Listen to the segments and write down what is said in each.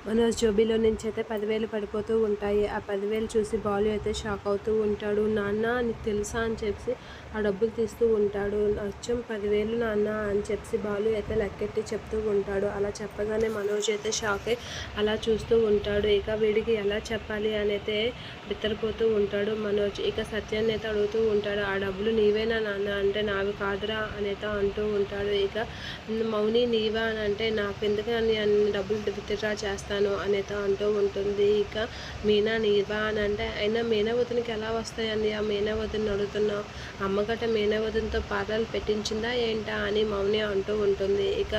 మనోజ్ జోబీలో నుంచి అయితే 10,000 పడిపోతూ ఉంటాయి. ఆ 10,000 చూసి బాలు అయితే షాక్ అవుతూ ఉంటాడు. నాన్న నీకు తెలుసా అని చెప్పి ఆ డబ్బులు తీస్తూ ఉంటాడు. అచ్చం 10,000 నాన్న అని చెప్పి బాలు అయితే లెక్కెట్టి చెప్తూ ఉంటాడు. అలా చెప్పగానే మనోజ్ అయితే షాక్ అయి అలా చూస్తూ ఉంటాడు. ఇక వీడికి ఎలా చెప్పాలి అని అయితే బిత్తరపోతూ ఉంటాడు మనోజ్. ఇక సత్యాన్ని అయితే అడుగుతూ ఉంటాడు, ఆ డబ్బులు నీవేనా నాన్న అంటే నావి కాదురా అనేది అంటూ ఉంటాడు. ఇక మౌని నీవా అని అంటే నాకెందుకు అన్ని డబ్బులు విత్డ్రా చేస్తాను అనేత అంటూ ఉంటుంది. ఇక మీనా నీవా అని అంటే అయినా మీనా వదినకి ఎలా వస్తాయని ఆ మీనా వదిన అడుగుతున్నావు, అమ్మగట్ట మీనా వదినతో పార్లర్లు పెట్టించిందా ఏంటా అని మౌని అంటూ ఉంటుంది. ఇక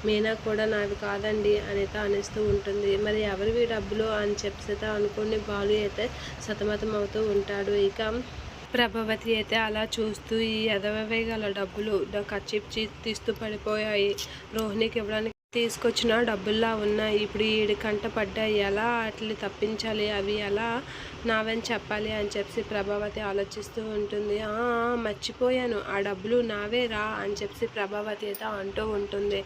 మీనా కూడా నావి కాదండి అనేత అనేస్తూ ఉంటుంది. మరి ఎవరివి డబ్బులు అని చెప్పేత అనుకుని బాలు అయితే సతమతం అవుతూ ఉంటాడు. ఇక ప్రభావతి అయితే అలా చూస్తూ ఈ ఎదవవే గల డబ్బులు ఖర్చు తీస్తూ పడిపోయాయి, రోహిణికి ఇవ్వడానికి తీసుకొచ్చిన డబ్బుల్లా ఉన్నాయి, ఇప్పుడు ఈడి కంట పడ్డాయి, ఎలా వాటిని తప్పించాలి, అవి ఎలా నావని చెప్పాలి అని చెప్పి ప్రభావతి ఆలోచిస్తూ ఉంటుంది. మర్చిపోయాను, ఆ డబ్బులు నావే రా అని చెప్పి ప్రభావతి అయితే అంటూ ఉంటుంది.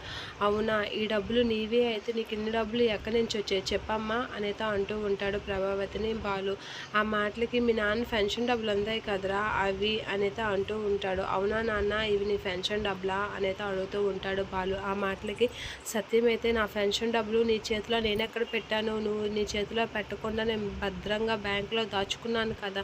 అవునా, ఈ డబ్బులు నీవే అయితే నీకు ఇన్ని డబ్బులు ఎక్కడి నుంచి వచ్చాయి చెప్పమ్మా అనేత అంటూ ఉంటాడు ప్రభావతిని బాలు. ఆ మాటలకి మీ నాన్న పెన్షన్ డబ్బులు అందాయి కదరా అవి అనేత అంటూ ఉంటాడు. అవునా నాన్న, ఇవి నీ పెన్షన్ డబ్బులా అనేత అడుగుతూ ఉంటాడు బాలు. ఆ మాటలకి సత్యం అయితే నా పెన్షన్ డబ్బులు నీ చేతిలో నేను ఎక్కడ పెట్టాను, నువ్వు నీ చేతిలో పెట్టకుండా నేను భద్రంగా బ్యాంకులో దాచుకున్నాను కదా,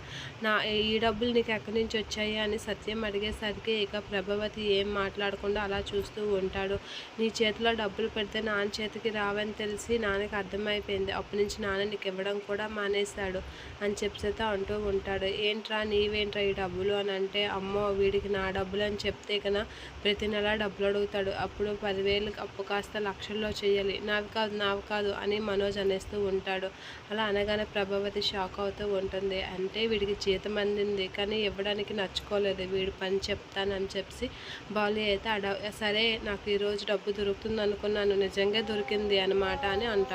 ఈ డబ్బులు నీకు ఎక్కడి నుంచి వచ్చాయి అని సత్యం అడిగేసరికి ఇక ప్రభావతి ఏం మాట్లాడకుండా అలా చూస్తూ ఉంటాడు. నీ చేతిలో డబ్బులు పెడితే నాన్న చేతికి రావని తెలిసి నాన్నకి అర్థమైపోయింది, అప్పటి నుంచి నాన్న నీకు ఇవ్వడం కూడా మానేశాడు అని చెప్పేత అంటూ ఉంటాడు. ఏంట్రా నీవేంట్రా ఈ డబ్బులు అని అంటే, అమ్మో వీడికి నా డబ్బులు అని చెప్తే కన్నా ప్రతి నెల డబ్బులు అడుగుతాడు, అప్పుడు 10,000 అప్పు కాస్త లక్షల్లో చేయాలి, నావి కాదు అని మనోజ్ అనేస్తూ ఉంటాడు. అలా అనగానే ప్రభావతి షాక్ అవుతూ ఉంటుంది. అంటే వీడికి జీతం అందింది కానీ ఇవ్వడానికి నచ్చుకోలేదు, వీడు పని చెప్తానని చెప్పి బాలు అయితే సరే నాకు ఈరోజు డబ్బు దొరుకుతుంది అనుకున్నాను, నిజంగా దొరికింది అనమాట అని అంటాడు.